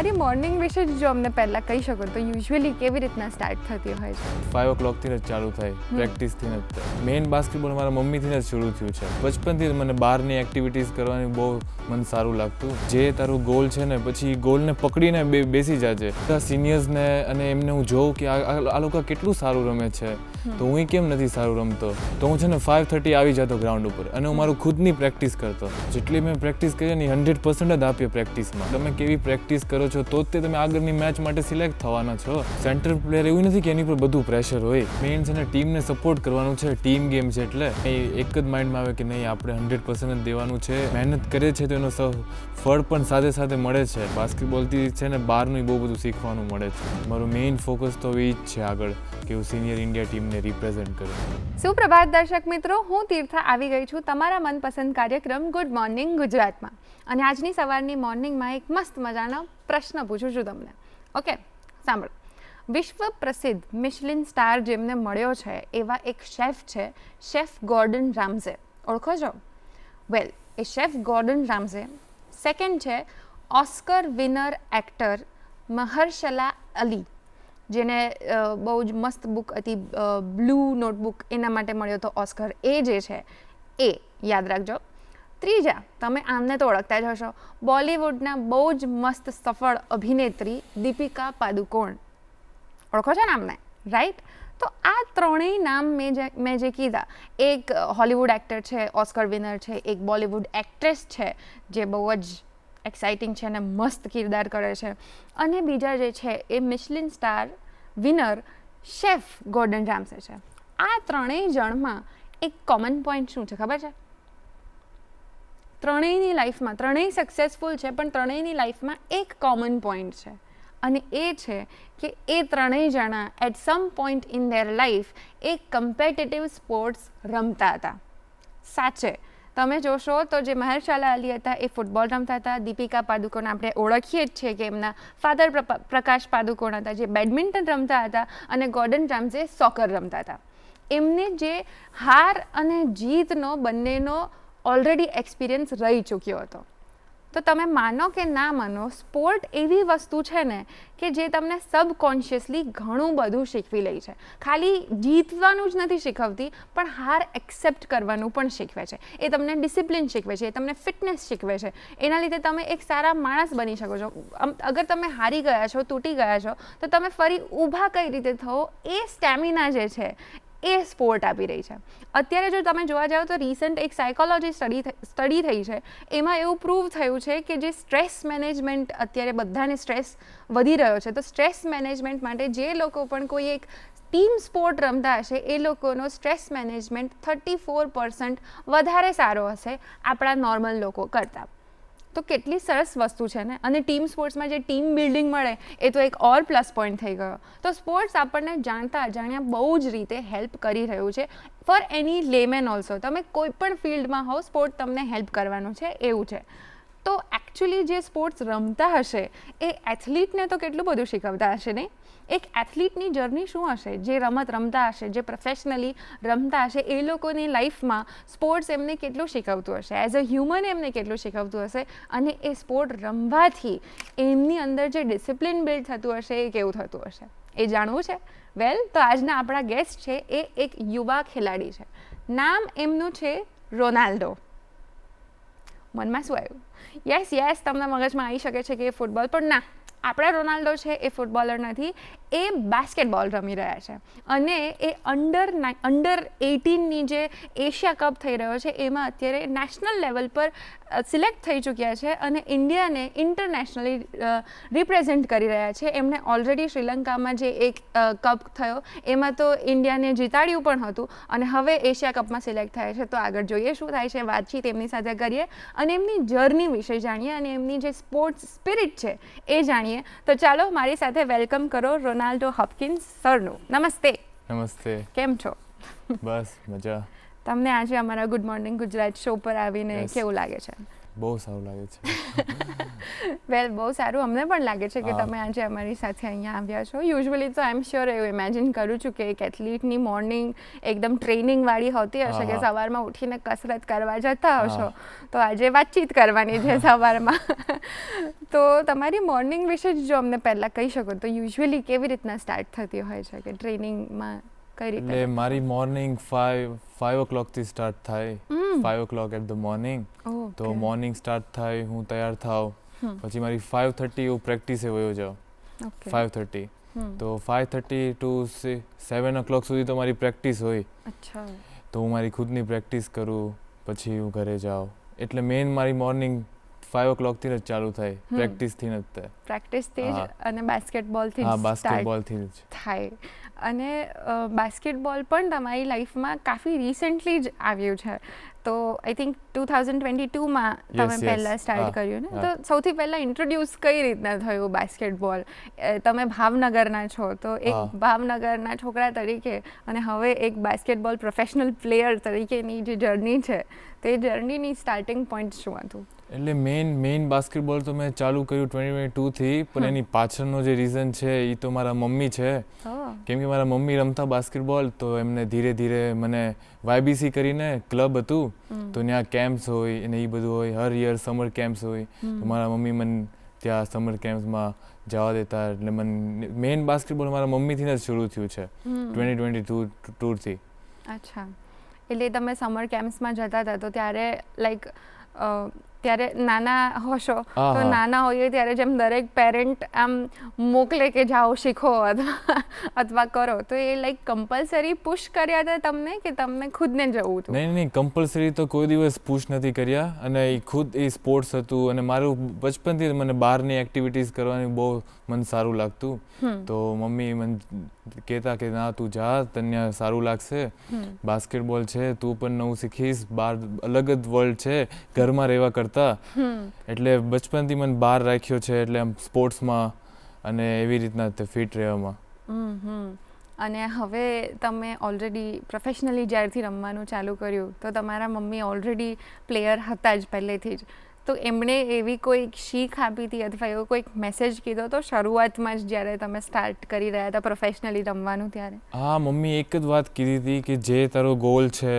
તમારી મોર્નિંગ વિશે જો અમને પહેલાં કહી શકો તો યુઝ્યુઅલી કેવી રીતના સ્ટાર્ટ થતી હોય છે? 5 o'clockથી જ ચાલુ થાય, પ્રેક્ટિસથી જ. મેઇન બાસ્કેટબોલ મારા મમ્મીથી જ શરૂ થયું છે. બચપનથી મને બહારની એક્ટિવિટીઝ કરવાની બહુ મને સારું લાગતું. જે તારું ગોલ છે ને, પછી ગોલને પકડીને બેસી જાજે. સિનિયર્સને અને એમને હું જોઉં કે આ લોકો કેટલું સારું રમે છે, તો હું કેમ નથી સારું રમતો. તો હું છે ને 5:30 આવી જતો ગ્રાઉન્ડ ઉપર અને હું મારું ખુદની પ્રેક્ટિસ કરતો. જેટલી મેં પ્રેક્ટિસ કરી ને 100% જ આપીએ પ્રેક્ટિસમાં. તમે કેવી પ્રેક્ટિસ કરો છો તો જ તમે આગળની મેચ માટે સિલેક્ટ થવાના છો. સેન્ટર પ્લેયર એવું નથી કે એની પર બધું પ્રેશર હોય. મેઇન છે ને ટીમને સપોર્ટ કરવાનું છે. ટીમ ગેમ છે એટલે એક જ માઇન્ડમાં આવે કે નહીં, આપણે 100% જ દેવાનું છે. મહેનત કરે છે તો એનો ફળ પણ સાથે સાથે મળે છે. બાસ્કેટબોલથી છે ને બહારનું બહુ બધું શીખવાનું મળે છે. મારું મેઇન ફોકસ તો એ જ છે આગળ, કે હું સિનિયર ઇન્ડિયા ટીમને રિપ્રેઝેન્ટ કરું. સુપ્રભાત દર્શક મિત્રો, હું તીર્થા આવી ગઈ છું તમારા મનપસંદ કાર્યક્રમ ગુડ મોર્નિંગ ગુજરાતમાં. અને આજની સવારની મોર્નિંગમાં એક મસ્ત મજાનો પ્રશ્ન પૂછું છું તમને. ઓકે, સાંભળો. વિશ્વ પ્રસિદ્ધ મિશલિન સ્ટાર જેમને મળ્યો છે એવા એક શેફ છે, શેફ ગોર્ડન રામઝે. ઓળખો છો? વેલ, એ શેફ ગોર્ડન રામઝે. સેકન્ડ છે ઓસ્કર વિનર એક્ટર મહર્શલા અલી, જેને બહુ જ મસ્ત બુક હતી બ્લુ નોટબુક, એના માટે મળ્યો હતો ઓસ્કર. એ જે છે એ યાદ રાખજો. ત્રીજા, તમે આમને તો ઓળખતા જ હશો, બોલિવૂડના બહુ જ મસ્ત સફળ અભિનેત્રી દીપિકા પાદુકોણ. ઓળખો છો ને આમને, રાઈટ? તો આ ત્રણેય નામ મેં જે કીધા, એક હોલિવૂડ એક્ટર છે, ઓસ્કર વિનર છે, એક બોલિવૂડ એક્ટ્રેસ છે જે બહુ જ એક્સાઇટિંગ છે અને મસ્ત કિરદાર કરે છે, અને બીજા જે છે એ Michelin star winner chef Gordon Ramsay છે. આ ત્રણેય જણમાં એક કોમન પોઈન્ટ શું છે ખબર છે? ત્રણેયની લાઈફમાં, ત્રણેય સક્સેસફુલ છે, પણ ત્રણેયની લાઈફમાં એક કોમન પોઈન્ટ છે, અને એ છે કે એ ત્રણેય જણા at some point in their life એક કમ્પિટિટિવ સ્પોર્ટ્સ રમતા હતા. સાચે તમે જોશો તો જે મહર્શલા અલી હતા એ ફૂટબોલ રમતા હતા. દીપિકા પાદુકોણ આપણે ઓળખીએ જ છીએ કે એમના ફાધર પ્રકાશ પાદુકોણ હતા જે બેડમિન્ટન રમતા હતા, અને ગોર્ડન રામઝે સોકર રમતા હતા. એમને જે હાર અને જીતનો બંનેનો ઓલરેડી એક્સપિરિયન્સ રહી ચૂક્યો હતો. તો તમે માનો કે ના માનો, સ્પોર્ટ એવી વસ્તુ છે ને કે જે તમને સબકોન્શિયસલી ઘણું બધું શીખવી લે છે. ખાલી જીતવાનું જ નથી શીખવતી, પણ હાર એક્સેપ્ટ કરવાનું પણ શીખવે છે. એ તમને ડિસિપ્લિન શીખવે છે, એ તમને ફિટનેસ શીખવે છે. એના લીધે તમે એક સારા માણસ બની શકો છો. અગર તમે હારી ગયા છો, તૂટી ગયા છો, તો તમે ફરી ઊભા કઈ રીતે થવો, એ સ્ટેમિના જે છે એ સ્પોર્ટ આપી રહી છે. અત્યારે જો તમે જોવા જાઓ તો રિસન્ટ એક સાયકોલોજી સ્ટડી થઈ છે, એમાં એવું પ્રૂવ થયું છે કે જે સ્ટ્રેસ મેનેજમેન્ટ, અત્યારે બધાને સ્ટ્રેસ વધી રહ્યો છે, તો સ્ટ્રેસ મેનેજમેન્ટ માટે જે લોકો પણ કોઈ એક ટીમ સ્પોર્ટ રમતા હશે એ લોકોનો સ્ટ્રેસ મેનેજમેન્ટ 34% વધારે સારો હશે આપણા નોર્મલ લોકો કરતાં. તો કેટલી સરસ વસ્તુ છે ને. અને ટીમ સ્પોર્ટ્સમાં જે ટીમ બિલ્ડિંગ મળે એ તો એક ઓર પ્લસ પોઈન્ટ થઈ ગયો. તો સ્પોર્ટ્સ આપણને જાણતા અજાણ્યા બહુ જ રીતે હેલ્પ કરી રહ્યું છે, ફોર એની લેમેન ઓલ્સો. તમે કોઈ પણ ફિલ્ડમાં હો, સ્પોર્ટ તમને હેલ્પ કરવાનું છે, એવું છે. તો એકચ્યુઅલી જે સ્પોર્ટ્સ રમતા હશે એ એથ્લીટને તો કેટલું બધું શીખવતા હશે નહીં? એક એથ્લીટની જર્ની શું હશે? જે રમત રમતા હશે, જે પ્રોફેશનલી રમતા હશે, એ લોકોની લાઈફમાં સ્પોર્ટ્સ એમને કેટલું શીખવતું હશે, એઝ અ હ્યુમન એમને કેટલું શીખવતું હશે, અને એ સ્પોર્ટ રમવાથી એમની અંદર જે ડિસિપ્લિન બિલ્ડ થતું હશે એ કેવું થતું હશે, એ જાણવું છે? વેલ, તો આજના આપણા ગેસ્ટ છે એ એક યુવા ખેલાડી છે. નામ એમનું છે રોનાલ્ડો. મનમાં શું આવ્યું? યસ, તમને મગજમાં આવી શકે છે કે એ ફૂટબોલ, પણ ના, આપણા રોનાલ્ડો છે એ ફૂટબોલર નથી, એ બાસ્કેટબોલ રમી રહ્યા છે. અને એ અંડર 18ની જે એશિયા કપ થઈ રહ્યો છે એમાં અત્યારે નેશનલ લેવલ પર સિલેક્ટ થઈ ચૂક્યા છે અને ઇન્ડિયાને ઇન્ટરનેશનલી રિપ્રેઝેન્ટ કરી રહ્યા છે. એમણે ઓલરેડી શ્રીલંકામાં જે એક કપ થયો એમાં તો ઇન્ડિયાને જીતાડ્યું પણ હતું, અને હવે એશિયા કપમાં સિલેક્ટ થાય છે. તો આગળ જોઈએ શું થાય છે, વાતચીત એમની સાથે કરીએ અને એમની જર્ની વિશે જાણીએ, અને એમની જે સ્પોર્ટ્સ સ્પિરિટ છે એ જાણીએ. તો ચાલો મારી સાથે વેલકમ કરો રોનાલ્ડો હોપકિન્સ સરનું. નમસ્તે. નમસ્તે. કેમ છો? બસ મજા. તમને આજે અમારા ગુડ મોર્નિંગ ગુજરાત શો પર આવીને કેવું લાગે છે? બહુ સારું લાગે છે. વેલ બહુ સારું અમને પણ લાગે છે કે હા. તમે આજે અમારી સાથે અહીંયા આવ્યા છો. યુઝ્યુઅલી તો આઈ એમ શ્યોર એવું ઇમેજિન કરું છું કે એક એથ્લીટની મોર્નિંગ એકદમ ટ્રેનિંગવાળી હોતી હશે કે હા. સવારમાં ઉઠીને કસરત કરવા જતા હશો હા. તો આજે વાતચીત કરવાની છે સવારમાં. તો તમારી મોર્નિંગ વિશે જ જો અમને પહેલાં કહી શકો તો યુઝ્યુઅલી કેવી રીતના સ્ટાર્ટ થતી હોય છે કે ટ્રેનિંગમાં કઈ રીતે? એટલે મારી મોર્નિંગ 5 o'clockથી સ્ટાર્ટ થાય. હમ. 5 o'clock એટ ધ મોર્નિંગ. તો ઓકે. મોર્નિંગ સ્ટાર્ટ થાય, હું તૈયાર થાવ, હમ. પછી મારી 5:30 હું પ્રેક્ટિસે વયો જાઉં. ઓકે. 5:30 હમ. તો 5:30 to 7 o'clock સુધી તો મારી પ્રેક્ટિસ હોય. અચ્છા. તો હું મારી ખુદની પ્રેક્ટિસ કરું, પછી હું ઘરે જાઉં. એટલે મેઇન મારી મોર્નિંગ 5 o'clockથી જ ચાલુ થાય, પ્રેક્ટિસથી જ થાય. પ્રેક્ટિસથી જ હા. અને બાસ્કેટબોલથી હા, જ સ્ટાર્ટ બાસ્કેટબોલથી જ. થાય. અને બાસ્કેટબોલ પણ તમારી લાઈફમાં કાફી રિસેન્ટલી જ આવ્યું છે. તો આઈ થિંક 2022માં તમે Yes, yes. પહેલાં સ્ટાર્ટ હા, કર્યું ને. હા. તો સૌથી પહેલાં ઇન્ટ્રોડ્યુસ કઈ રીતના થયું બાસ્કેટબોલ? તમે ભાવનગરના છો તો એક હા. ભાવનગરના છોકરા તરીકે અને હવે એક બાસ્કેટબોલ પ્રોફેશનલ પ્લેયર તરીકેની જે જર્ની છે તે જર્નીની સ્ટાર્ટિંગ પોઈન્ટ શું હતું? એટલે મેઇન બાસ્કેટબોલ તો મેં ચાલુ કર્યું 2022થી, પણ એની પાછળનો જે રીઝન છે એ તો મારા મમ્મી છે. કેમ કે મારા મમ્મી રમતા બાસ્કેટબોલ, તો એમને ધીરે ધીરે મને YBC કરીને ક્લબ હતું, તો ત્યાં કેમ્પ્સ હોય અને એ બધું હોય, હર યર સમર કેમ્પ્સ હોય. તો મારા મમ્મી મને ત્યાં સમર કેમ્પ્સમાં જવા દેતા. એટલે મને મેઇન બાસ્કેટબોલ મારા મમ્મીથી જ શરૂ થયું છે 2022 ટૂરથી. અચ્છા. એટલે તમે સમર કેમ્પ્સમાં જતા હતા તો ત્યારે લાઈક ત્યારે નાના હશો હા, તો હા. નાના હોઈએ ત્યારે જેમ દરેક પેરેન્ટ આમ મોકલે કે જાઓ શીખો અથવા કરો, તો એ લાઈક કમ્પલસરી પુશ કર્યા હતા તમને કે તમને ખુદને જવું હતું? નહીં, કમ્પલસરી તો કોઈ દિવસ પુશ નથી કર્યા. અને એ ખુદ એ સ્પોર્ટ્સ હતું અને મારું બચપનથી મને બહારની એક્ટિવિટીઝ કરવાની બહુ મને સારું લાગતું. તો મમ્મી મને કહેતા કે ના તું જા, તને સારું લાગશે, બાસ્કેટબોલ છે, તું પણ નવું શીખીશ, બહાર અલગ જ વર્લ્ડ છે ઘરમાં રહેવા કરતાં. એટલે બચપનથી મને બહાર રાખ્યો છે, એટલે આમ સ્પોર્ટ્સમાં અને એવી રીતના તે ફિટ રહેવામાં. અને હવે તમે ઓલરેડી પ્રોફેશનલી જ્યારથી રમવાનું ચાલુ કર્યું તો તમારા મમ્મી ઓલરેડી પ્લેયર હતા જ પહેલેથી જ, તો એમણે એવી કોઈક શીખ આપી હતી અથવા એવો કોઈક મેસેજ કીધો તો શરૂઆતમાં જ જ્યારે તમે સ્ટાર્ટ કરી રહ્યા હતા પ્રોફેશનલી રમવાનું ત્યારે? હા, મમ્મી એક જ વાત કીધી હતી કે જે તારો ગોલ છે,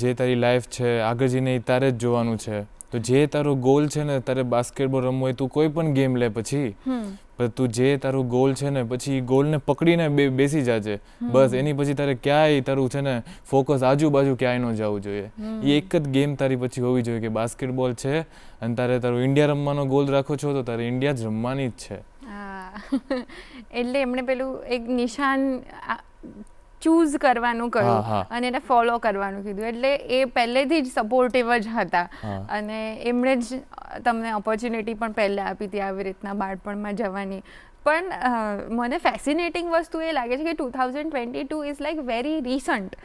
જે તારી લાઈફ છે, આગળ જઈને એ તારે જ જોવાનું છે. તો જે તારો ગોલ છે ને, તારે બાસ્કેટબોલ રમવું હોય, તું કોઈ પણ ગેમ લે પછી, પણ તું જે તારું ગોલ છે ને પછી ગોલને પકડીને બેસી જાજે. બસ એની પછી તારે ક્યાંય તારું છે ને ફોકસ આજુબાજુ ક્યાંય ન જવું જોઈએ. એ એક જ ગેમ તારી પછી હોવી જોઈએ કે બાસ્કેટબોલ છે અને તારે તારું ઇન્ડિયા રમવાનો ગોલ રાખો છો તો તારે ઇન્ડિયા જ રમવાની જ છે. એટલે એમણે પેલું એક નિશાન ચૂઝ કરવાનું કહ્યું અને એને ફોલો કરવાનું કીધું. એટલે એ પહેલેથી જ સપોર્ટિવ જ હતા અને એમણે જ તમને ઓપોર્ચ્યુનિટી પણ પહેલાં આપી હતી આવી રીતના બાળપણમાં જવાની. પણ મને ફેસિનેટિંગ વસ્તુ એ લાગે છે કે 2022 ઇઝ લાઈક વેરી રિસન્ટ.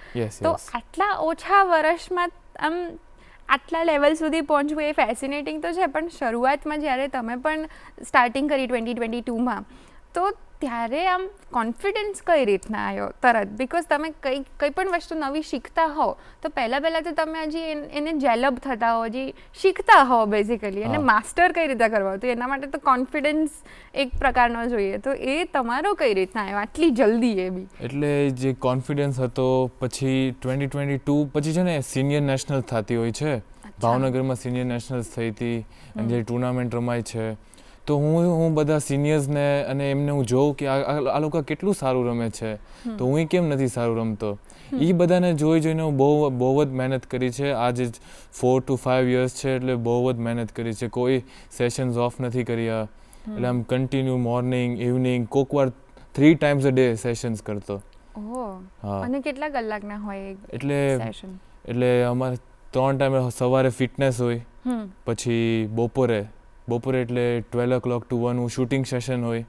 તો આટલા ઓછા વર્ષમાં આમ આટલા લેવલ સુધી પહોંચવું એ ફેસિનેટિંગ તો છે, પણ શરૂઆતમાં જ્યારે તમે પણ સ્ટાર્ટિંગ કરી 2022માં તો ત્યારે આમ કોન્ફિડન્સ કઈ રીતના આવ્યો તરત? બિકોઝ તમે કંઈ પણ વસ્તુ નવી શીખતા હો તો પહેલાં તો તમે હજી એને જેલબ થતા હો, હજી શીખતા હો બેઝિકલી, અને માસ્ટર કઈ રીતે કરવા, તો એના માટે તો કોન્ફિડન્સ એક પ્રકારનો જોઈએ. તો એ તમારો કઈ રીતના આવ્યો આટલી જલ્દી? એ બી એટલે જે કોન્ફિડન્સ હતો પછી 2022 પછી છે ને સિનિયર નેશનલ થતી હોય છે. ભાવનગરમાં સિનિયર નેશનલ્સ થઈ હતી અને જે ટુર્નામેન્ટ રમાય છે, તો હું બધા સિનિયર્સને અને એમને હું જોઉં કે આ લોકો કેટલું સારું રમે છે, તો હું કેમ નથી સારું રમતો. એ બધાને જોઈને હું બહુ જ મહેનત કરી છે. આજે 4 to 5 years છે, એટલે બહુ જ મહેનત કરી છે. કોઈ સેશન્સ ઓફ નથી કર્યા. એટલે આમ કન્ટિન્યુ મોર્નિંગ, ઇવનિંગ, કોક વાર 3 times a day સેશન્સ કરતો. અને કેટલા કલાકના હોય સેશન? એટલે અમારે 3 ટાઈમ સવારે ફિટનેસ હોય, પછી બપોરે એટલે 12 o'clock to 1 શૂટિંગ સેશન હોય,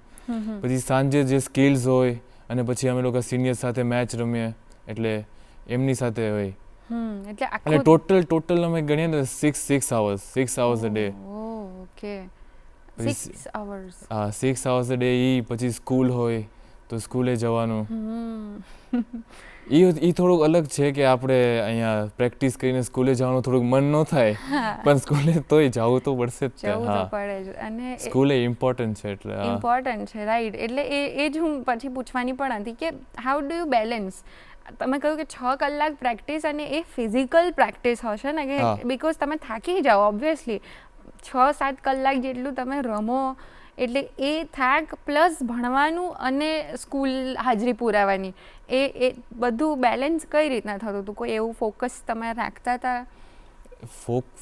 પછી સાંજે જે સ્કિલ્સ હોય, અને પછી અમે લોકો સિનિયર સાથે મેચ રમીએ એટલે એમની સાથે હોય. એટલે ટોટલ અમે ગણીએ તો 6 hours a day. Okay, 6 hours. હા, 6 hours a day. પછી સ્કૂલ હોય તો સ્કૂલે જવાનું. એ થોડુંક અલગ છે કે આપણે અહીંયા પ્રેક્ટિસ કરીને સ્કૂલે જવાનું થોડુંક મન ન થાય પણ સ્કૂલે તોય જવું તો પડશે જ તે. જવું તો પડે જ. અને સ્કૂલે ઇમ્પોર્ટન્ટ છે એટલે ઇમ્પોર્ટન્ટ છે, રાઈટ. એટલે એ જ હું પછી પૂછવાની પણ હતી કે હાઉ ડુ યુ બેલેન્સ. તમે કહ્યું કે 6 કલાક પ્રેક્ટિસ, અને એ ફિઝિકલ પ્રેક્ટિસ હશે ને કે બિકોઝ તમે થાકી જાઓ ઓબ્વિયસલી. 6-7 કલાક જેટલું તમે રમો એટલે એ થાક પ્લસ ભણવાનું અને સ્કૂલ હાજરી પુરાવાની, એ બધું બેલેન્સ કઈ રીતના થતું હતું? કોઈ એવું ફોકસ તમે રાખતા હતા?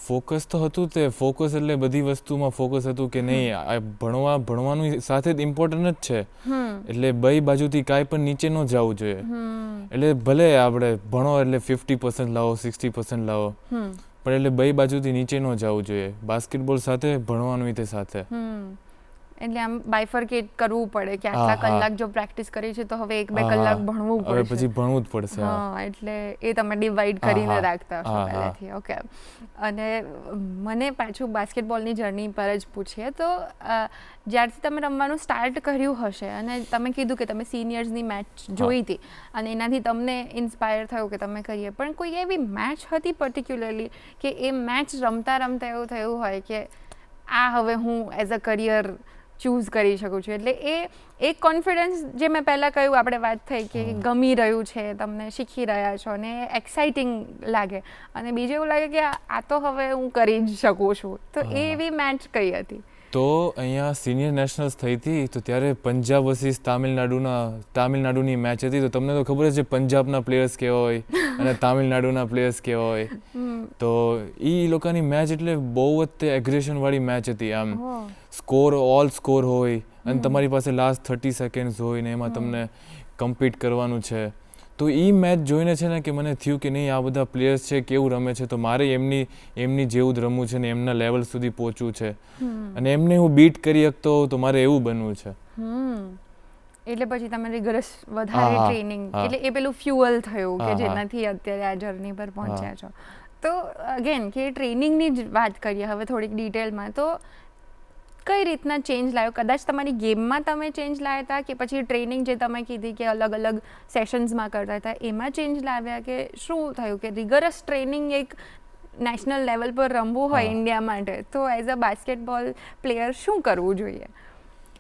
ફોકસ તો હતું તે. ફોકસ એટલે બધી વસ્તુમાં ફોકસ હતું કે નહીં, ભણવાનું સાથે જ ઇમ્પોર્ટન્ટ જ છે. એટલે બે બાજુથી કાંઈ પણ નીચે ન જવું જોઈએ. એટલે ભલે આપણે ભણો એટલે 50% લાવો, 60% લાવો, પણ એટલે બે બાજુથી નીચે ન જવું જોઈએ. બાસ્કેટબોલ સાથે ભણવાનું તે સાથે. એટલે આમ બાયફર્કેટ કરવું પડે કે આટલા કલાક જો પ્રેક્ટિસ કરી છે તો હવે 1-2 કલાક ભણવું પડશે. હવે પછી ભણવું જ પડશે. હા, એટલે એ તમે ડિવાઈડ કરીને રાખતા હશો પહેલેથી. ઓકે. અને મને પાછું બાસ્કેટબોલની જર્ની પર જ પૂછીએ તો જ્યારથી તમે રમવાનું સ્ટાર્ટ કર્યું હશે અને તમે કીધું કે તમે સિનિયર્સની મેચ જોઈ હતી અને એનાથી તમને ઇન્સ્પાયર થયું કે તમે કરીએ, પણ કોઈ એવી મેચ હતી પર્ટિક્યુલરલી કે એ મેચ રમતા રમતા એવું થયું હોય કે આ હવે હું એઝ અ કરિયર ચૂઝ કરી શકું છું? એટલે એ એક કોન્ફિડન્સ જે મેં પહેલાં કહ્યું, આપણે વાત થઈ કે ગમી રહ્યું છે, તમને શીખી રહ્યા છો અને એક્સાઇટિંગ લાગે, અને બીજું એવું લાગે કે આ તો હવે હું કરી જ શકું છું. તો એવી મેચ કઈ હતી? તો અહીંયા સિનિયર નેશનલ્સ થઈ હતી તો ત્યારે પંજાબ વર્સિસ તામિલનાડુની મેચ હતી. તો તમને તો ખબર જ છે પંજાબના પ્લેયર્સ કેવા હોય અને તામિલનાડુના પ્લેયર્સ કેવા હોય. તો એ લોકોની મેચ એટલે બહુ જ તે એગ્રેશન વાળી મેચ હતી. આમ ઓલ સ્કોર હોય અને તમારી પાસે લાસ્ટ 30 સેકન્ડ્સ હોય ને એમાં તમને કમ્પીટ કરવાનું છે. તો એ મેચ જોઈને છે ને કે મને થયું કે નહીં, આ બધા પ્લેયર્સ છે કેવું રમે છે, તો મારે એમની જેવું જ રમવું છે ને એમના લેવલ સુધી પહોંચવું છે અને એમને હું બીટ કરી શકતો તો મારે એવું બનવું છે. એટલે પછી તમે રિગરસ વધારે ટ્રેનિંગ, એટલે એ પેલું ફ્યુઅલ થયું કે જેનાથી અત્યારે આ જર્ની પર પહોંચ્યા છો. તો અગેન કે ટ્રેનિંગની જ વાત કરીએ હવે થોડીક ડિટેલમાં. તો કઈ રીતના ચેન્જ લાવ્યો? કદાચ તમારી ગેમમાં તમે ચેન્જ લાવ્યા હતા કે પછી ટ્રેનિંગ જે તમે કીધી કે અલગ અલગ સેશન્સમાં કરતા હતા એમાં ચેન્જ લાવ્યા, કે શું થયું કે રિગરસ ટ્રેનિંગ એક નેશનલ લેવલ પર રમવું હોય ઇન્ડિયા માટે તો એઝ અ બાસ્કેટબોલ પ્લેયર શું કરવું જોઈએ?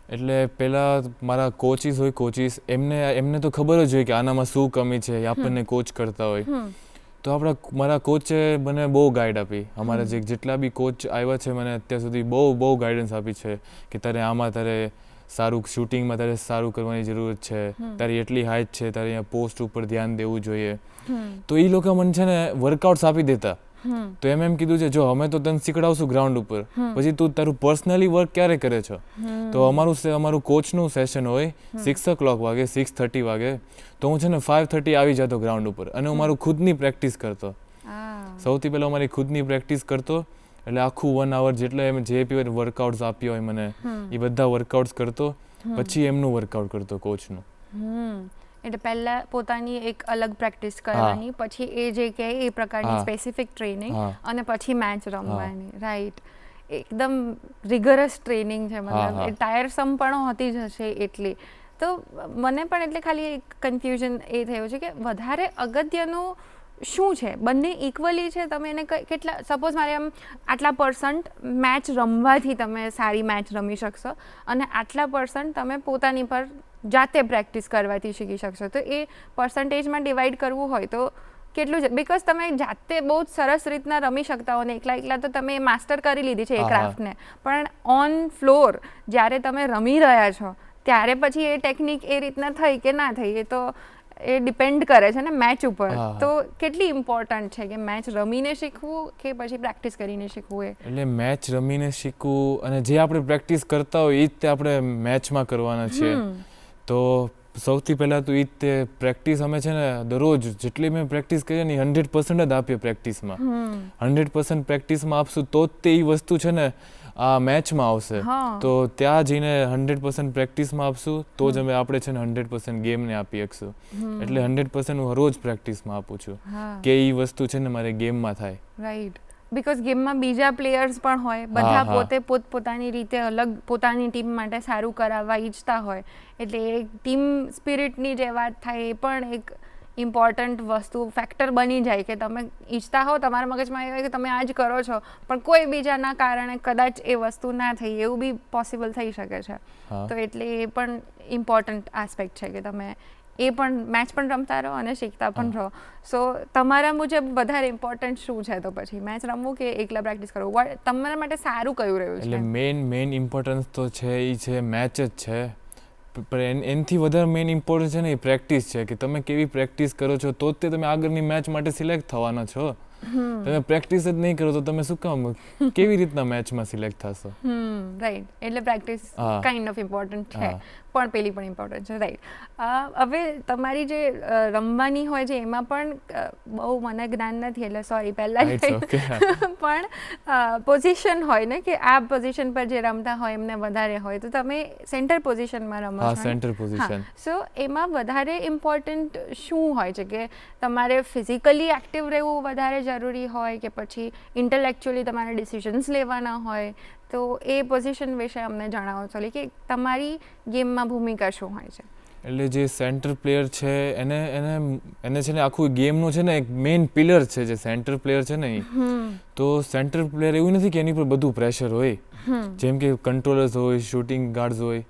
એટલે પહેલાં મારા કોચિસ એમને તો ખબર જ હોય કે આનામાં શું કમી છે, આપણને કોચ કરતા હોય. તો મારા કોચે મને બહુ ગાઈડ આપી. અમારા જેટલા બી કોચ આવ્યા છે મને અત્યાર સુધી બહુ ગાઈડન્સ આપી છે કે તારે સારું શૂટિંગમાં તારે સારું કરવાની જરૂરત છે, તારી એટલી હાઈટ છે, તારે અહીંયા પોસ્ટ ઉપર ધ્યાન દેવું જોઈએ. તો એ લોકો મને છે ને વર્કઆઉટ્સ આપી દેતા. તો એમ કીધું છે જો અમે તો તને શીખડાવશું ગ્રાઉન્ડ ઉપર, પછી તું તારું પર્સનલી વર્ક ક્યારે કરે છો? તો અમારું કોચનું સેશન હોય 6 o'clock વાગે, 6:30 વાગે. તો હું છે ને 5:30 આવી જતો ગ્રાઉન્ડ ઉપર અને હું મારું ખુદની પ્રેક્ટિસ કરતો. સૌથી પહેલાં મારી ખુદની પ્રેક્ટિસ કરતો. એટલે આખું 1 hour જેટલા જે બી વર્કઆઉટ્સ આપ્યા હોય મને એ બધા વર્કઆઉટ્સ કરતો, પછી એમનું વર્કઆઉટ કરતો કોચનું. એટલે પહેલા પોતાની એક અલગ પ્રેક્ટિસ કરવાની, પછી એ જે કહે એ પ્રકારની સ્પેસિફિક ટ્રેનિંગ, અને પછી મેચ રમવાની. રાઈટ. એકદમ રિગરસ ટ્રેનિંગ છે, મતલબ એ ટાયરસમ પણ હોતી જ હશે એટલી. તો મને પણ એટલે ખાલી એક કન્ફ્યુઝન એ થયું છે કે વધારે અગત્યનું શું છે? બંને ઇક્વલી છે? તમે એને કેટલા, સપોઝ મારે આમ આટલા % મેચ રમવાથી તમે સારી મેચ રમી શકશો અને આટલા % તમે પોતાની પર જાતે પ્રેક્ટિસ કરવાથી શીખી શકશો, તો એ પર્સન્ટેજમાં ડિવાઈડ કરવું હોય તો કેટલું છે? બિકોઝ તમે જાતે બહુ જ સરસ રીતના રમી શકતા હો ને એકલા તો તમે માસ્ટર કરી લીધી છે એ ક્રાફ્ટને, પણ ઓન ફ્લોર જ્યારે તમે રમી રહ્યા છો ત્યારે પછી એ ટેકનિક એ રીતના થઈ કે ના થઈ એ તો એ ડિપેન્ડ કરે છે ને મેચ ઉપર. તો કેટલી ઇમ્પોર્ટન્ટ છે કે મેચ રમીને શીખવું કે પછી પ્રેક્ટિસ કરીને શીખવું? એટલે મેચ રમીને શીખવું અને જે આપણે પ્રેક્ટિસ કરતા હોય એ જ તે આપણે મેચમાં કરવાના છીએ. તો સૌથી પહેલાં તો એ જ તે પ્રેક્ટિસ અમે છે ને દરરોજ જેટલી મેં પ્રેક્ટિસ કરીએ ને 100% જ આપીએ પ્રેક્ટિસમાં. 100% પ્રેક્ટિસમાં આપશું તો જ તે એ વસ્તુ છે ને આ મેચમાં આવશે. તો ત્યાં જઈને 100% પ્રેક્ટિસમાં આપશું તો જ આપણે છે ને 100% ગેમને આપી શકશું. એટલે 100% હું રોજ પ્રેક્ટિસમાં આપું છું કે એ વસ્તુ છે ને મારે ગેમમાં થાય. રાઈટ. બિકોઝ ગેમમાં બીજા પ્લેયર્સ પણ હોય, બધા પોતે પોતપોતાની રીતે અલગ પોતાની ટીમ માટે સારું કરાવવા ઈચ્છતા હોય, એટલે એ ટીમ સ્પિરિટની જે વાત થાય એ પણ એક ઇમ્પોર્ટન્ટ વસ્તુ ફેક્ટર બની જાય કે તમે ઈચ્છતા હો તમારા મગજમાં એવું હોય કે તમે આ જ કરો છો પણ કોઈ બીજાના કારણે કદાચ એ વસ્તુ ના થઈ એવું બી પોસિબલ થઈ શકે છે. હા. તો એટલે એ પણ ઇમ્પોર્ટન્ટ આસ્પેક્ટ છે કે તમે એ પણ મેચ પણ રમતા રહો અને શીખતા પણ રહો. સો તમારા મુજબ વધારે ઇમ્પોર્ટન્ટ શું છે તો પછી મેચ રમવું કે એકલા પ્રેક્ટિસ કરવું તમારા માટે સારું કયું રહ્યું એટલે છે? મેઇન ઇમ્પોર્ટન્સ તો છે એ છે મેચ જ છે, પણ એનાથી વધારે મેઇન ઇમ્પોર્ટન્સ છે ને એ પ્રેક્ટિસ છે કે તમે કેવી પ્રેક્ટિસ કરો છો તો જ તે તમે આગળની મેચ માટે સિલેક્ટ થવાના છો. તમે પ્રેક્ટિસ જ નહીં કરો તો તમે શું કામ કેવી રીતના મેચમાં સિલેક્ટ થશો? રાઈટ, એટલે પ્રેક્ટિસ કાઇન્ડ ઓફ ઇમ્પોર્ટન્ટ છે પણ પેલી પણ ઇમ્પોર્ટન્ટ છે. રાઈટ. હવે તમારી જે રમવાની હોય છે એમાં પણ બહુ મને જ્ઞાન નથી એટલે સોરી પહેલાં પણ પોઝિશન હોય ને કે આ પોઝિશન પર જે રમતા હોય એમને વધારે હોય તો તમે સેન્ટર પોઝિશનમાં રમો છો. Centre position. સો એમાં વધારે ઇમ્પોર્ટન્ટ શું હોય છે કે તમારે ફિઝિકલી એક્ટિવ રહેવું વધારે જરૂરી હોય કે પછી ઇન્ટેલેક્ચ્યુઅલી તમારે ડિસિઝન્સ લેવાના હોય? તો એ પોઝિશન વિશે અમને જણાવો છો કે તમારી ગેમમાં ભૂમિકા શું હોય છે? એટલે જે સેન્ટર પ્લેયર છે એને છે ને આખું ગેમનું છે ને એક મેઇન પિલર છે જે સેન્ટર પ્લેયર છે ને તો સેન્ટર પ્લેયર એવું નથી કે એની પર બધું પ્રેશર હોય જેમ કે કંટ્રોલર્સ હોય, શૂટિંગ ગાર્ડ્સ હોય,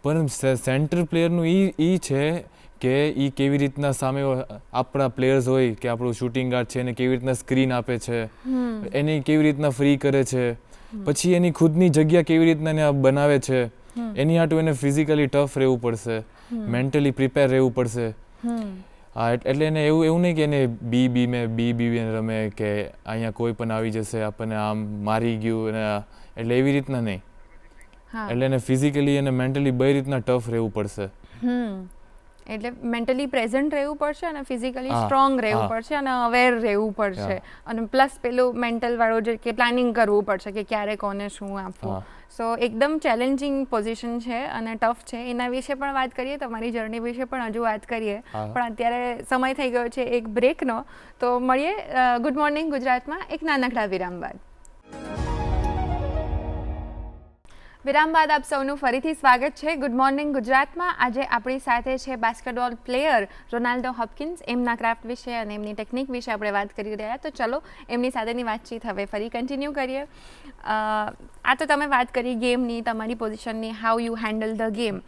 પણ સેન્ટર પ્લેયરનું એ છે કે એ કેવી રીતના સામે આપણા પ્લેયર્સ હોય કે આપણું શૂટિંગ ગાર્ડ છે એને કેવી રીતના સ્ક્રીન આપે છે, એને કેવી રીતના ફ્રી કરે છે, પછી એની ખુદની જગ્યા કેવી રીતના બનાવે છે, એની હાટું એને ફિઝિકલી ટફ રહેવું પડશે, મેન્ટલી પ્રિપેર રહેવું પડશે. હા, એટલે એને એવું નહીં કે એને બી રમે કે અહીંયા કોઈ પણ આવી જશે આપણને આમ મારી ગયું અને એટલે એવી રીતના નહીં. એટલે એને ફિઝિકલી અને મેન્ટલી બે રીતના ટફ રહેવું પડશે. એટલે મેન્ટલી પ્રેઝન્ટ રહેવું પડશે અને ફિઝિકલી સ્ટ્રોંગ રહેવું પડશે અને અવેર રહેવું પડશે અને પ્લસ પેલું મેન્ટલ વાળું જે કે પ્લાનિંગ કરવું પડશે કે ક્યારે કોને શું આપવું. સો એકદમ ચેલેન્જિંગ પોઝિશન છે અને ટફ છે. એના વિશે પણ વાત કરીએ, તમારી જર્ની વિશે પણ હજુ વાત કરીએ, પણ અત્યારે સમય થઈ ગયો છે એક બ્રેકનો. તો મળીએ ગુડ મોર્નિંગ ગુજરાતમાં એક નાનકડા વિરામ બાદ. વિરામ બાદ આપ સૌનું ફરીથી સ્વાગત છે ગુડ મોર્નિંગ ગુજરાતમાં. આજે આપણી સાથે છે બાસ્કેટબોલ પ્લેયર રોનાલ્ડો હોપકિન્સ. એમના ક્રાફ્ટ વિશે અને એમની ટેકનિક વિશે આપણે વાત કરી રહ્યા. તો ચલો એમની સાથેની વાતચીત હવે ફરી કન્ટિન્યુ કરીએ. આ તો તમે વાત કરી ગેમની, તમારી પોઝિશનની, how you handle the game,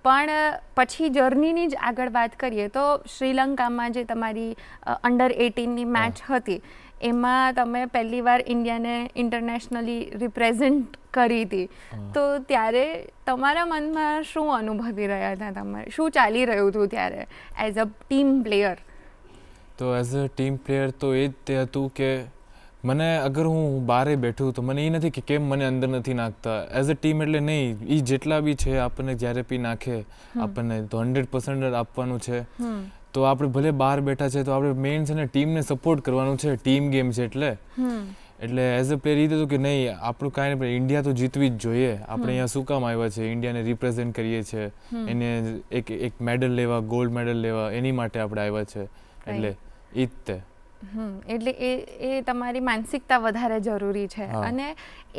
પણ પછી જર્નીની જ આગળ વાત કરીએ તો શ્રીલંકામાં જે તમારી અંડર 18ની મેચ હતી એમાં તમે પહેલી વાર ઇન્ડિયાને ઇન્ટરનેશનલી રિપ્રેઝેન્ટ કરી હતી. તો ત્યારે તમારા મનમાં શું અનુભવી રહ્યા હતા તમે? શું ચાલી રહ્યું હતું ત્યારે એઝ અ ટીમ પ્લેયર? તો એઝ અ ટીમ પ્લેયર તો એ જ તે હતું કે મને અગર હું બહારે બેઠું તો મને એ નથી કે કેમ મને અંદર નથી નાખતા. એઝ અ ટીમ એટલે નહીં, એ જેટલા બી છે આપણને જ્યારે બી નાખે આપણને તો 100% આપવાનું છે. તો આપણે ભલે બહાર બેઠા છે તો આપણે મેઇન છે ને ટીમને સપોર્ટ કરવાનું છે. ટીમ ગેમ છે એટલે એઝ અ પ્લેયર એ હતું કે નહીં આપણું કાંઈ નહીં, ઇન્ડિયા તો જીતવી જ જોઈએ. આપણે અહીંયા શું કામ આવ્યા છે? ઇન્ડિયાને રિપ્રેઝેન્ટ કરીએ છીએ, એને એક મેડલ લેવા, ગોલ્ડ મેડલ લેવા, એની માટે આપણે આવ્યા છે. એટલે એ જ તે. એટલે એ તમારી માનસિકતા વધારે જરૂરી છે. અને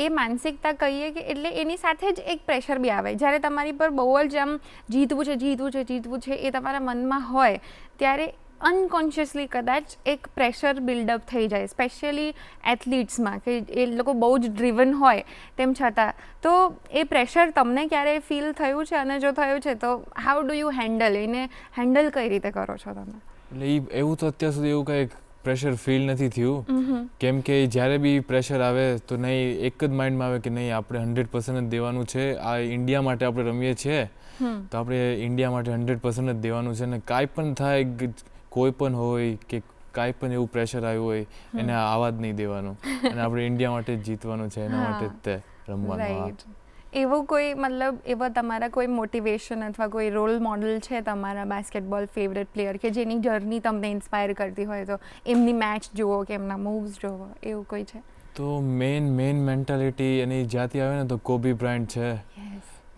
એ માનસિકતા કહીએ કે એટલે એની સાથે જ એક પ્રેશર બી આવે જ્યારે તમારી પર બહુ જ આમ જીતવું છે એ તમારા મનમાં હોય ત્યારે અનકોન્શિયસલી કદાચ એક પ્રેશર બિલ્ડઅપ થઈ જાય, સ્પેશિયલી એથ્લીટ્સમાં કે એ લોકો બહુ જ ડ્રીવન હોય તેમ છતાં. તો એ પ્રેશર તમને ક્યારે ફીલ થયું છે અને જો થયું છે તો હાઉ ડુ યુ હેન્ડલ એને હેન્ડલ કઈ રીતે કરો છો તમે? એટલે એવું તો અત્યાર સુધી એવું કંઈ પ્રેશર ફીલ નથી થયું, કેમ કે જ્યારે બી પ્રેશર આવે તો નહીં એક જ માઇન્ડમાં આવે કે નહીં આપણે 100% જ દેવાનું છે. આ ઇન્ડિયા માટે આપણે રમીએ છીએ તો આપણે ઇન્ડિયા માટે 100% જ દેવાનું છે. ને કાંઈ પણ થાય, કોઈ પણ હોય કે કાંઈ પણ એવું પ્રેશર આવ્યું હોય એને આવવા જ નહીં દેવાનું અને આપણે ઇન્ડિયા માટે જ જીતવાનું છે, એના માટે જ તે રમવાનું. એવું કોઈ મતલબ એવા તમારા કોઈ મોટિવેશન અથવા કોઈ રોલ મોડલ છે તમારા બાસ્કેટબોલ ફેવરેટ પ્લેયર કે જેની જર્ની તમને ઇન્સ્પાયર કરતી હોય તો એમની મેચ જુઓ કે એમના મૂવ્સ જુઓ, એવું કોઈ છે? તો મેઇન મેન્ટાલિટી એની જ્યાંથી આવે ને તો કોબી બ્રાયન્ટ છે.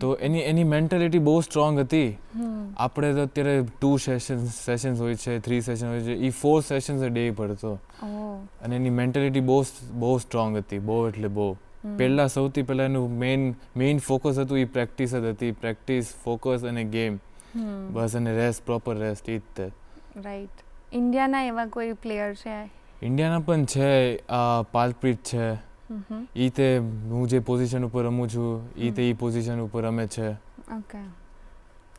તો એની મેન્ટાલિટી બહુ સ્ટ્રોંગ હતી. આપણે તો અત્યારે 2 સેશન્સ હોય છે, 3 સેશન હોય છે, એ 4 સેશન્સ અ ડે પડતો અને એની મેન્ટાલિટી બહુ સ્ટ્રોંગ હતી, બહુ એટલે બહુ. સૌથી પહેલાં એનું મેઇન ફોકસ હતું એ પ્રેક્ટિસ જ હતી. પ્રેક્ટિસ, ફોકસ અને ગેમ, બસ. અને રેસ્ટ, પ્રોપર રેસ્ટ, એ જ તે. રાઈટ. ઇન્ડિયાના એવા કોઈ પ્લેયર છે? ઇન્ડિયાના પણ છે, પાલપ્રીત છે. હમ. એ તે હું જે પોઝિશન ઉપર રમું છું એ તે એ પોઝિશન ઉપર રમે છે. ઓકે,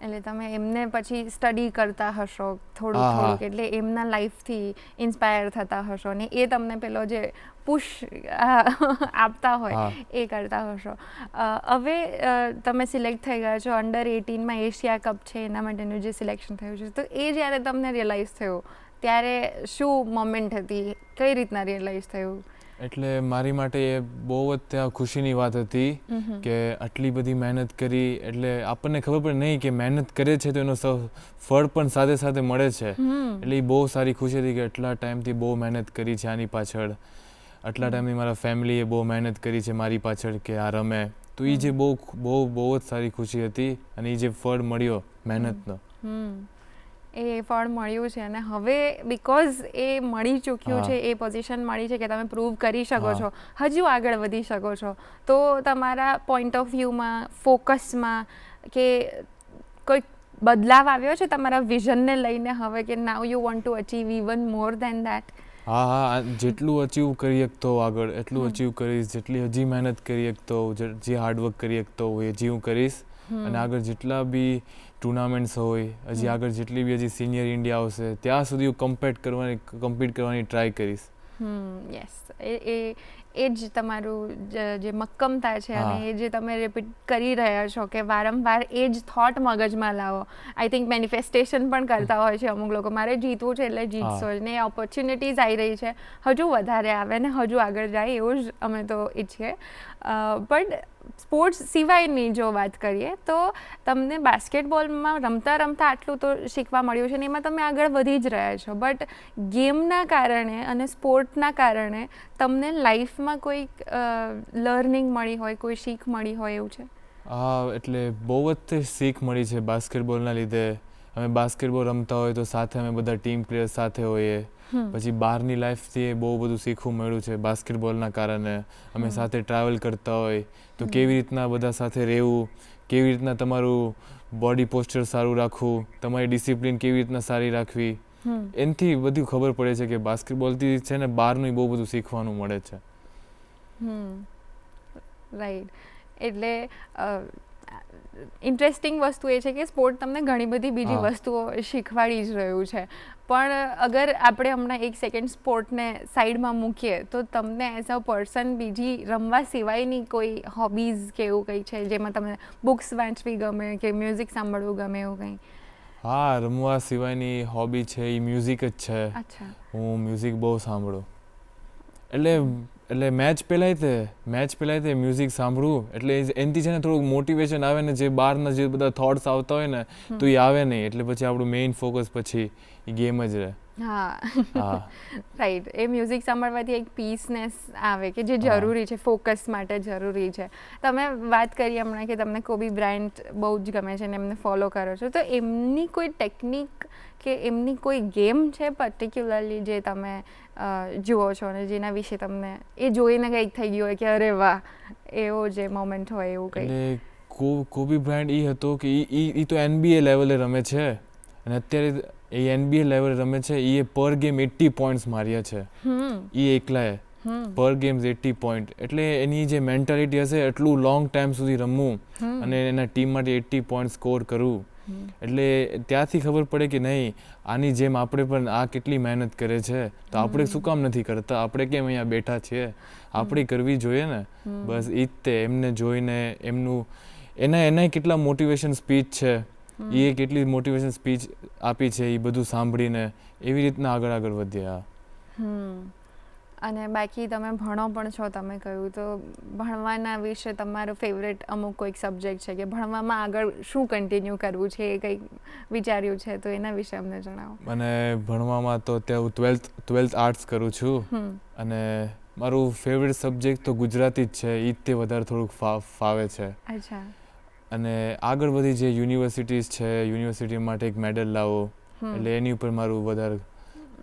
એટલે તમે એમને પછી સ્ટડી કરતા હશો થોડુંક હા, હા. થોડુંક, એટલે એમના લાઈફથી ઇન્સ્પાયર થતા હશો ને એ તમને પેલો જે પુશ આપતા હોય હા. એ કરતા હશો. હવે તમે સિલેક્ટ થઈ ગયા છો અંડર 18માં એશિયા કપ છે એના માટેનું જે સિલેક્શન થયું છે, તો એ જ્યારે તમને રિયલાઇઝ થયું ત્યારે શું મોમેન્ટ હતી, કઈ રીતના રિયલાઇઝ થયું? એટલે મારી માટે એ બહુ જ ત્યાં ખુશીની વાત હતી કે આટલી બધી મહેનત કરી, એટલે આપણને ખબર પડે નહીં કે મહેનત કરે છે તો એનો ફળ પણ સાથે સાથે મળે છે. એટલે એ બહુ સારી ખુશી હતી કે આટલા ટાઈમથી બહુ મહેનત કરી છે આની પાછળ, આટલા ટાઈમથી મારા ફેમિલીએ બહુ મહેનત કરી છે મારી પાછળ કે આ રમે. તો એ જે બહુ જ સારી ખુશી હતી અને એ જે ફળ મળ્યો મહેનતનો. એ ફળ મળ્યું છે અને હવે બિકોઝ એ મળી ચૂક્યું છે, એ પોઝિશન મળી છે કે તમે પ્રૂવ કરી શકો છો, હજુ આગળ વધી શકો છો, તો તમારા પોઈન્ટ ઓફ વ્યૂમાં, ફોકસમાં કે કોઈ બદલાવ આવ્યો છે તમારા વિઝનને લઈને હવે કે now you want to achieve even more than that? હા, જેટલું અચીવ કરી શકતો આગળ એટલું અચીવ કરીશ, જેટલી હજી મહેનત કરી શકતો, જે હાર્ડવર્ક કરી શકતો એ હજી હું કરીશ. અને આગળ જેટલા બી ટુર્નામેન્ટ્સ હોય, હજી આગળ જેટલી બી હજી સિનિયર ઇન્ડિયા આવશે ત્યાં સુધી હું કમ્પીટ કરવાની ટ્રાય કરીશ. યસ, એ જ તમારું જે મક્કમતા છે અને એ જે તમે રિપીટ કરી રહ્યા છો કે વારંવાર એ જ થોટ મગજમાં લાવો. આઈ થિંક મેનિફેસ્ટેશન પણ કરતા હોય છે અમુક લોકો, મારે જીતવું છે એટલે જીતશો જ ને. ઓપોર્ચ્યુનિટીઝ આવી રહી છે, હજુ વધારે આવે ને હજુ આગળ જાય એવું જ અમે તો ઈચ્છીએ. બટ સ્પોર્ટ્સ સિવાયની જો વાત કરીએ તો તમને બાસ્કેટબોલમાં રમતા રમતા આટલું તો શીખવા મળ્યું છે ને એમાં તમે આગળ વધી જ રહ્યા છો, બટ ગેમના કારણે અને સ્પોર્ટના કારણે તમને લાઈફમાં કોઈ લર્નિંગ મળી હોય, કોઈ શીખ મળી હોય એવું છે? હા, એટલે બહુ જ શીખ મળી છે બાસ્કેટબોલના લીધે. અમે બાસ્કેટબોલ રમતા હોય તો સાથે અમે બધા ટીમ પ્લેયર સાથે હોઈએ. પછી બહારની લાઈફથી બહુ બધું શીખવું મળ્યું છે બાસ્કેટબોલના કારણે. અમે સાથે ટ્રાવેલ કરતા હોય તો કેવી રીતના બધા સાથે રહેવું, કેવી રીતના તમારું બોડી પોસ્ચર સારું રાખવું, તમારી ડિસિપ્લિન કેવી રીતના સારી રાખવી, એનાથી બધું ખબર પડે છે કે બાસ્કેટબોલથી છે ને બહારનું બહુ બધું શીખવાનું મળે છે. રાઈટ, એટલે ઇન્ટરેસ્ટિંગ વસ્તુ એ છે કે સ્પોર્ટ તમને ઘણી બધી બીજી વસ્તુઓ શીખવાડી જ રહ્યું છે. પણ અગર આપણે હમણાં એક સેકન્ડ સ્પોર્ટને સાઈડમાં મૂકીએ તો તમને એઝ અ પર્સન બીજી રમવા સિવાયની કોઈ હોબીઝ કે એવું કંઈ છે જેમાં તમને બુક્સ વાંચવી ગમે કે મ્યુઝિક સાંભળવું ગમે એવું કંઈ? હા, રમવા સિવાયની હોબી છે એ મ્યુઝિક જ છે. અચ્છા. હું મ્યુઝિક બહુ સાંભળું. એટલે મેચ પહેલાં તે મ્યુઝિક સાંભળવું એટલે એનાથી છે ને થોડુંક મોટિવેશન આવે ને, જે બહારના જે બધા થોટ્સ આવતા હોય ને તો એ આવે નહીં, એટલે પછી આપણું મેઇન ફોકસ પછી એ ગેમ જ રહે. હા, રાઈટ. એ મ્યુઝિક સાંભળવાથી એક પીસનેસ આવે કે જે જરૂરી છે, ફોકસ માટે જરૂરી છે. તમે વાત કરી હમણાં કે તમને કોબી બ્રાયન્ટ બહુ જ ગમે છે ને એમને ફોલો કરો છો, તો એમની કોઈ ટેકનિક કે એમની કોઈ ગેમ છે પર્ટિક્યુલરલી જે તમે જુઓ છો અને જેના વિશે તમને એ જોઈને કંઈક થઈ ગયું હોય કે અરે વાહ, એવો જે મોમેન્ટ હોય એવું કંઈક? એટલે કોબી બ્રાયન્ટ એ હતો કે એ તો NBA લેવલે રમે છે અને અત્યારે એ NBA લેવલે રમે છે. એ પર ગેમ 80 પોઈન્ટ્સ માર્યા છે એ એકલાએ, પર ગેમ્સ 80 પોઈન્ટ. એટલે એની જે મેન્ટાલિટી હશે એટલું લોંગ ટાઈમ સુધી રમવું અને એના ટીમ માટે 80 પોઈન્ટ સ્કોર કરવું, એટલે ત્યાંથી ખબર પડે કે નહીં, આની જેમ આપણે પણ આ કેટલી મહેનત કરે છે તો આપણે શું કામ નથી કરતા, આપણે કેમ અહીંયા બેઠા છીએ, આપણે કરવી જોઈએ ને. બસ એ જ તે એમને જોઈને એમનું એના કેટલા મોટિવેશન સ્પીચ છે, એ કેટલી મોટિવેશન સ્પીચ આપી છે, એ બધું સાંભળીને એવી રીતના આગળ વધ્યા. અને બાકી તમે ભણો પણ છો, તમે કહ્યું તો ભણવાના વિશે તમારો ફેવરેટ અમુક કોઈક સબ્જેક્ટ છે કે ભણવામાં આગળ શું કન્ટિન્યુ કરવું છે એ કંઈક વિચાર્યું છે તો એના વિશે અમને જણાવો. મને ભણવામાં તો અત્યારે હું 12th આર્ટ્સ કરું છું અને મારું ફેવરેટ સબ્જેક્ટ તો ગુજરાતી જ છે, એ જ તે વધારે થોડુંક ફાવે છે. અચ્છા. અને આગળ બધી જે યુનિવર્સિટીઝ છે, યુનિવર્સિટી માટે એક મેડલ લાવો એટલે એની ઉપર મારું વધારે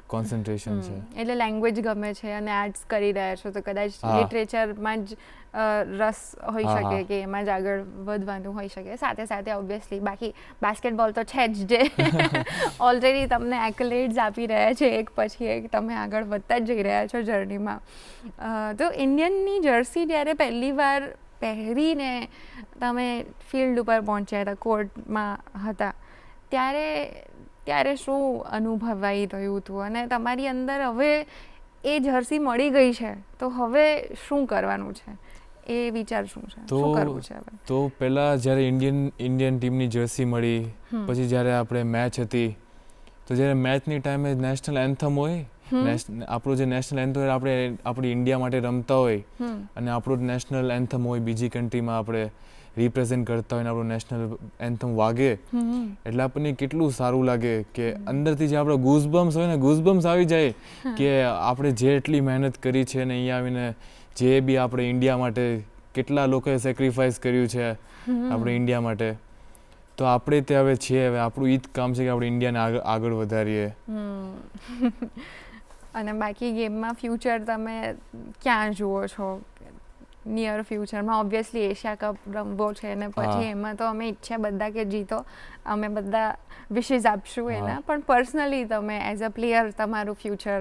કોન્સન્ટ્રેશન છે. એટલે લેંગ્વેજ ગમે છે અને આર્ટ્સ કરી રહ્યા છો તો કદાચ હા. લિટરેચરમાં જ રસ હોઈ હા, શકે હા. કે એમાં જ આગળ વધવાનું હોઈ શકે સાથે સાથે ઓબ્વિયસલી બાકી બાસ્કેટબોલ તો છે જ જે ઓલરેડી તમને એક્યુલેટ્સ આપી રહ્યા છે એક પછી એક તમે આગળ વધતા જ જઈ રહ્યા છો જર્નીમાં. તો ઇન્ડિયનની જર્સી જ્યારે પહેલી વાર પહેરીને તમે ફિલ્ડ ઉપર પહોંચ્યા હતા કોર્ટમાં હતા ત્યારે શું અનુભવાઈ રહ્યું હતું અને તમારી અંદર હવે એ જર્સી મળી ગઈ છે તો હવે શું કરવાનું છે એ વિચાર શું છે શું કરવું છે હવે? તો પહેલાં જ્યારે ઇન્ડિયન ટીમની જર્સી મળી પછી જ્યારે આપણે મેચ હતી તો જ્યારે મેચની ટાઈમે નેશનલ એન્થમ હોય આપણું જે નેશનલ એન્થમ હોય આપણે આપણી ઇન્ડિયા માટે રમતા હોય અને આપણું નેશનલ એન્થમ હોય બીજી કન્ટ્રીમાં આપણે રિપ્રેઝેન્ટ કરતા હોય ને આપણું નેશનલ એન્થમ વાગે એટલે આપણને કેટલું સારું લાગે કે અંદરથી જે આપણો ગૂઝબમ્સ હોય ને ગૂઝબમ્સ આવી જાય કે આપણે જેટલી મહેનત કરી છે ને અહીંયા આવીને જે બી આપણે ઇન્ડિયા માટે કેટલા લોકોએ સેક્રિફાઈસ કર્યું છે આપણે ઇન્ડિયા માટે તો આપણે તે હવે છીએ હવે આપણું એ જ કામ છે કે આપણે ઇન્ડિયાને આગળ વધારીએ. અને બાકી ગેમમાં ફ્યુચર તમે ક્યાં જુઓ છો નિયર ફ્યુચરમાં? ઓબ્વિયસલી એશિયા કપ રમવો છે અને પછી એમાં તો અમે ઈચ્છા બધા કે જીતો અમે બધા વિશેષ આપશું એના પણ પર્સનલી તમે એઝ અ પ્લેયર તમારું ફ્યુચર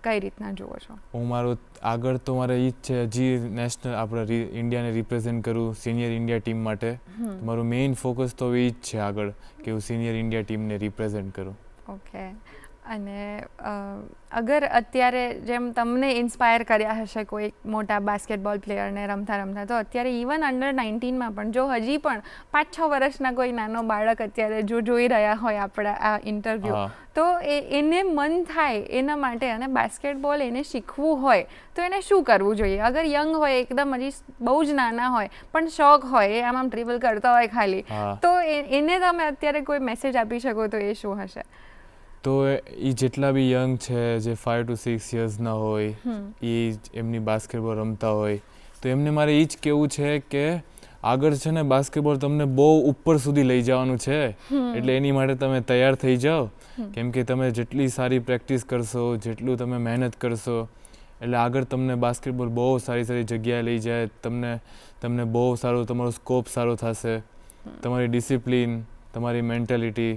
કઈ રીતના જુઓ છો? હું મારું આગળ તો મારે એ જ છે હજી નેશનલ આપણે ઇન્ડિયાને રિપ્રેઝેન્ટ કરું સિનિયર ઇન્ડિયા ટીમ માટે. મારું મેઇન ફોકસ તો એ જ છે આગળ કે હું સિનિયર ઇન્ડિયા ટીમને રિપ્રેઝેન્ટ કરું. ઓકે. અને અગર અત્યારે જેમ તમને ઇન્સ્પાયર કર્યા હશે કોઈ મોટા બાસ્કેટબોલ પ્લેયરને રમતા રમતા તો અત્યારે ઇવન અંડર 19માં પણ જો હજી પણ 5-6 વર્ષના કોઈ નાનો બાળક અત્યારે જો જોઈ રહ્યા હોય આપણા આ ઇન્ટરવ્યૂ તો એને મન થાય એના માટે અને બાસ્કેટબોલ એને શીખવું હોય તો એને શું કરવું જોઈએ? અગર યંગ હોય એકદમ હજી બહુ જ નાના હોય પણ શોખ હોય એ આમ ડ્રિબલ કરતા હોય ખાલી તો એને તમે અત્યારે કોઈ મેસેજ આપી શકો તો એ શું હશે? તો એ જેટલા બી યંગ છે જે 5 to 6 યર્સના હોય એ એમની બાસ્કેટબોલ રમતા હોય તો એમને મારે એ જ કહેવું છે કે આગળ છે ને બાસ્કેટબોલ તમને બહુ ઉપર સુધી લઈ જવાનું છે એટલે એની માટે તમે તૈયાર થઈ જાઓ કેમ કે તમે જેટલી સારી પ્રેક્ટિસ કરશો જેટલું તમે મહેનત કરશો એટલે આગળ તમને બાસ્કેટબોલ બહુ સારી સારી જગ્યાએ લઈ જાય તમને બહુ સારો તમારો સ્કોપ સારો થશે તમારી ડિસિપ્લિન તમારી મેન્ટાલિટી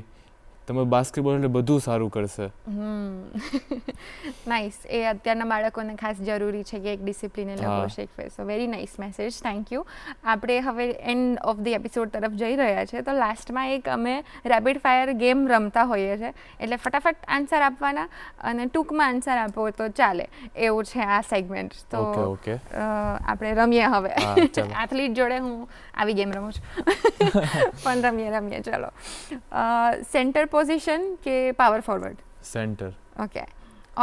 તમે બાસ્કેટબોલ એટલે બધું સારું કરશે. નાઇસ. એ અત્યારના બાળકોને ખાસ જરૂરી છે કે એક ડિસિપ્લિન એ લોકો શીખવે. સો very nice message. Thank you. આપણે હવે એન્ડ ઓફ ધી એપિસોડ તરફ જઈ રહ્યા છે તો લાસ્ટમાં એક અમે રેપિડ ફાયર ગેમ રમતા હોઈએ છીએ એટલે ફટાફટ આન્સર આપવાના અને ટૂંકમાં આન્સર આપો તો ચાલે એવું છે આ સેગમેન્ટ. તો આપણે રમીએ હવે. એથ્લીટ જોડે હું આવી ગેમ રમું છું પણ રમીએ ચલો. સેન્ટર પોઝિશન કે power forward? Centre. Okay.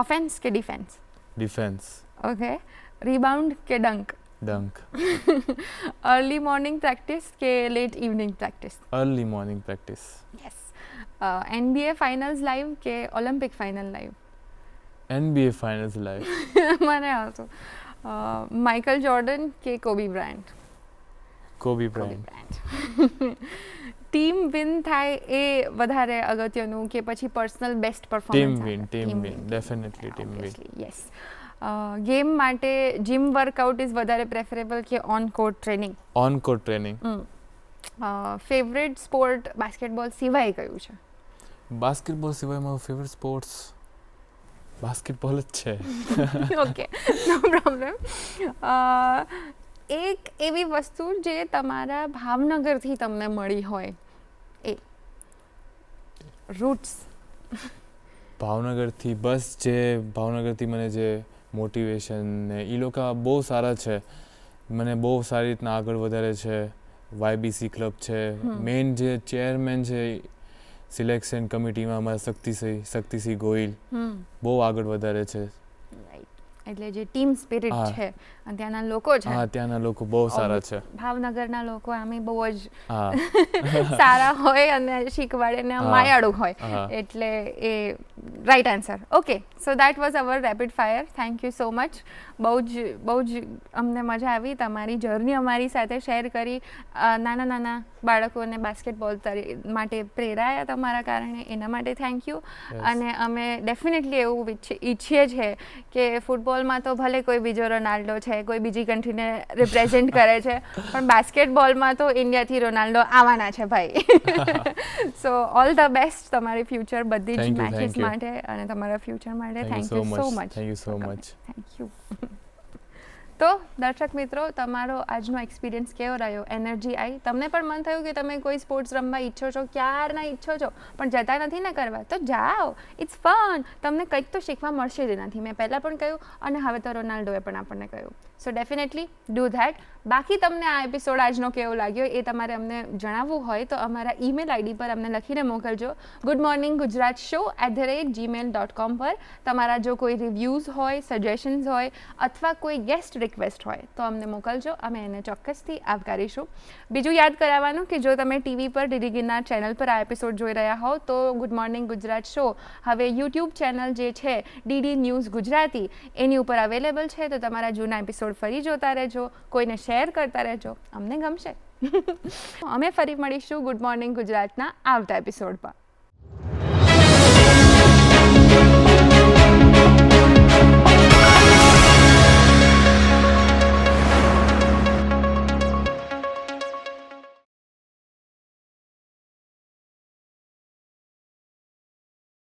Offence કે ડિફેન્સ? ડિફેન્સ. ઓકે. રીબાઉન્ડ કે dunk? Dunk. Early morning practice કે late evening practice? Early morning practice. Yes. NBA finals live કે Olympic final live? NBA finals live. મને આવતું. Michael Jordan કે કોબી Bryant? કોબી Bryant. Team win થાય એ વધારે અગત્યનું કે પછી personal best performance? Team win definitely team win. Yes. Game માટે જીમ વર્કઆઉટ ઇઝ વધારે પ્રેફરેબલ કે on court training? On court training. Favourite sport basketball સિવાય કયું છે? બાસ્કેટબોલ સિવાય મારું ફેવરેટ સ્પોર્ટ્સ બાસ્કેટબોલ જ છે. ઓકે, નો પ્રોબ્લેમ. એક એવી વસ્તુ જે તમારા ભાવનગરથી તમને મળી હોય એ રૂટ્સ? ભાવનગરથી બસ જે ભાવનગરથી મને જે મોટિવેશન ને એ લોકો બહુ સારા છે મને બહુ સારી રીતના આગળ વધારે છે. YBC ક્લબ છે મેઇન જે ચેરમેન છે સિલેક્શન કમિટીમાં અમારા શક્તિસિંહ ગોહિલ બહુ આગળ વધારે છે. એટલે જે ટીમ સ્પિરિટ હા. છે અને ત્યાંના લોકો છે, હા ત્યાંના લોકો બહુ સારા છે. ભાવનગરના લોકો આમે બહુ જ હા સારા હોય અને શીખવાડે ને હા. માયાળુ હોય, હા. એટલે એ right answer. Okay, so that was our rapid fire. Thank you so much. બહુ જ અમને મજા આવી તમારી જર્ની અમારી સાથે શેર કરી. નાના નાના બાળકોને બાસ્કેટબોલ માટે પ્રેરાયા તમારા કારણે, એના માટે થેન્ક યુ. Yes. અને અમે ડેફિનેટલી એવું ઈચ્છીએ છીએ કે ફૂટબોલમાં તો ભલે કોઈ બીજો રોનાલ્ડો છે, કોઈ બીજી કન્ટ્રીને રિપ્રેઝેન્ટ કરે છે, પણ બાસ્કેટબોલમાં તો ઇન્ડિયાથી રોનાલ્ડો આવવાના છે ભાઈ. સો ઓલ ધ બેસ્ટ તમારી ફ્યુચર બધી જ Thank you, matches thank you. માટે અને તમારા ફ્યુચર માટે. Thank you thank you so so much. Much. Thank you so much. Thank you. તો દર્શક મિત્રો, તમારો આજનો એક્સપિરિયન્સ કેવો રહ્યો? એનર્જી આવી? તમને પણ મન થયું કે તમે કોઈ સ્પોર્ટ્સ રમવા ઈચ્છો છો, ક્યારના ઈચ્છો છો પણ જતા નથી ને કરવા? તો જાઓ, ઇટ્સ ફન. તમને કંઈક તો શીખવા મળશે જ એનાથી. મેં પહેલાં પણ કહ્યું અને હવે તો રોનાલ્ડોએ પણ આપણને કહ્યું. સો ડેફિનેટલી ડૂ ધેટ. બાકી તમને આ એપિસોડ આજનો કેવો લાગ્યો એ તમારે અમને જણાવવું હોય તો અમારા ઈમેલ આઈડી પર અમને લખીને મોકલજો. goodmorninggujaratShow@gmail.com પર. તમારા જો કોઈ રિવ્યૂઝ હોય, સજેશન્સ હોય અથવા કોઈ ગેસ્ટ રિક્વેસ્ટ હોય તો અમને મોકલજો. અમે એને ચોક્કસથી આવકારીશું. બીજું યાદ કરાવવાનું કે જો તમે ટીવી પર ડીડી ગિરનાર ચેનલ પર આ એપિસોડ જોઈ રહ્યા હો તો ગુડ મોર્નિંગ ગુજરાત શો હવે યુટ્યુબ ચેનલ જે છે ડીડી ન્યૂઝ ગુજરાતી એની ઉપર અવેલેબલ છે. તો તમારા જૂના એપિસોડ ફરી જોતા રહેજો, કોઈને શેર કરતા રહેજો, અમને ગમશે. અમે ફરી મળીશું ગુડ મોર્નિંગ ગુજરાતના આવતા એપિસોડમાં.